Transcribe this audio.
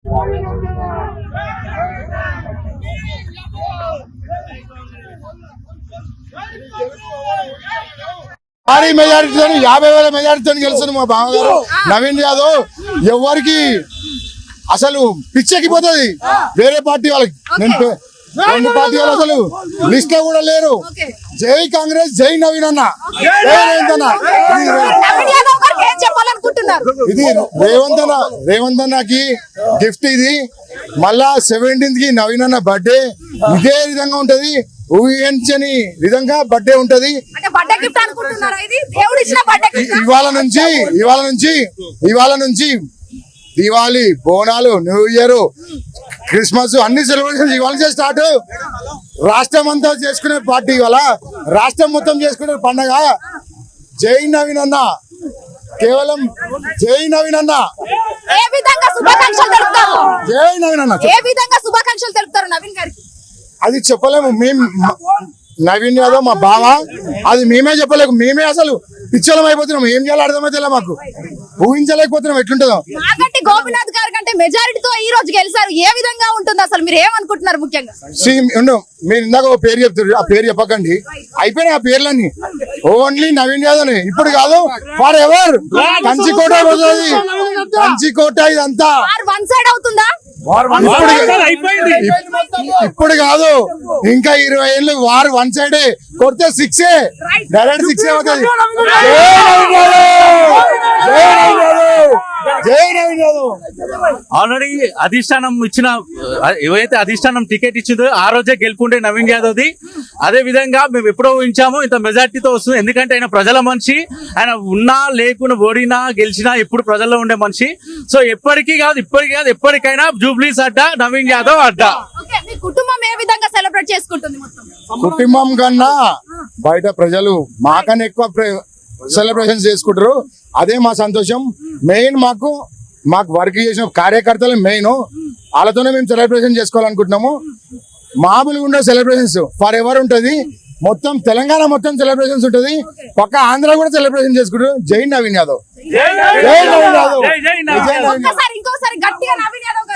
భారీ మెజారిటీతో 50,000 మెజారిటీతో గెలుస్తుంది మా బావగారు నవీన్ యాదవ్. ఎవరికి అసలు పిచ్చెక్కిపోతుంది వేరే పార్టీ వాళ్ళకి. నేను రెండు పార్టీ వాళ్ళు అసలు లిస్ట్ లో కూడా లేరు. జై కాంగ్రెస్, జై నవీన్ అన్న, జై రేవంత్ అన్న. ఇది రేవంత్ అన్నకి గిఫ్ట్. ఇది మళ్ళా 17th కి నవీన్ అన్న బర్త్డే ఇదే విధంగా ఉంటది. ఊహించని విధంగా బర్త్డే ఉంటది. ఇవాళ నుంచి Diwali, Bonalu, new year, Christmas అన్ని సెలబ్రేషన్ ఇవాళ స్టార్ట్. రాష్ట్రం అంతా చేసుకునే పార్టీ ఇవాళ, రాష్ట్రం మొత్తం చేసుకునే పండగ. జై నవీన్ అన్న, కేవలం జై నవీన్ అన్న. ఏ విధంగా శుభాకాంక్షలు తెలుపుతారు? జై నవీన్ అన్న. ఏ విధంగా శుభాకాంక్షలు తెలుపుతారు నవీన్ గారికి? అది చెప్పలేము. నవీన్ యాదవ్ మా బావ, అది మేమే చెప్పలేము. మేమే అసలు పిచ్చలం అయిపోతున్నాం. ఏం చేయాలో అర్థమైతే మాకు ఊహించలేకపోతున్నాం ఎట్లుంటుందో. మాగంటి గోపీనాథ్ గారి కంటే మెజారిటీతో ఈ రోజు గెలిచారు. ఏ విధంగా ఉంటుంది అసలు? మీరు ఏమనుకుంటున్నారు? ముఖ్యంగా మీరు ఇందాక ఒక పేరు చెప్తారు, ఆ పేరు చెప్పకండి. అయిపోయినాయి ఆ పేర్లన్నీ. ఓన్లీ నవీన్ యాదవ్. ఇప్పుడు కాదు, ఫర్ ఎవర్. కంచికోట పోతుంది, కంచికోట. ఇదంతా వన్ సైడ్ అవుతుందా? ఇప్పుడు కాదు, ఇంకా 20 ఏళ్ళు వారు వన్ సైడ్ కొడితే 6 డైరెక్ట్ 6 అవుతుంది. ఆల్రెడీ అధిష్టానం ఇచ్చిన, ఏవైతే అధిష్టానం టికెట్ ఇచ్చిందో ఆ రోజే గెలుపుండే నవీన్ యాదవ్ది. అదే విధంగా మేము ఎప్పుడో ఊహించాము ఇంత మెజార్టీతో వస్తుంది. ఎందుకంటే ఆయన ప్రజల మనిషి. ఆయన ఉన్నా లేకున్నా, ఓడినా గెలిచినా ఎప్పుడు ప్రజల్లో ఉండే మనిషి. సో ఎప్పటికీ కాదు, ఎప్పటికైనా జూబ్లీస్ అడ్డా, నవీన్ యాదవ్ అడ్డా. కుటుంబం ఏ విధంగా సెలబ్రేట్ చేసుకుంటుంది? కుటుంబం కన్నా బయట ప్రజలు మాకన్నా ఎక్కువ సెలబ్రేషన్ చేసుకుంటారు. అదే మా సంతోషం. మెయిన్ మాకు వర్క్ చేసిన కార్యకర్తలు మెయిన్. వాళ్ళతోనే మేము సెలబ్రేషన్ చేసుకోవాలనుకుంటున్నాము. మామూలుగా ఉండే సెలబ్రేషన్స్ ఫర్ ఎవర్ ఉంటది. మొత్తం తెలంగాణ మొత్తం సెలబ్రేషన్స్ ఉంటది. పక్క ఆంధ్ర కూడా సెలబ్రేషన్ చేసుకుంటారు. జై నవీన్ యాదవ్, జై నవీన్ యాదవ్, గట్టిగా నవీన్ యాదవ్.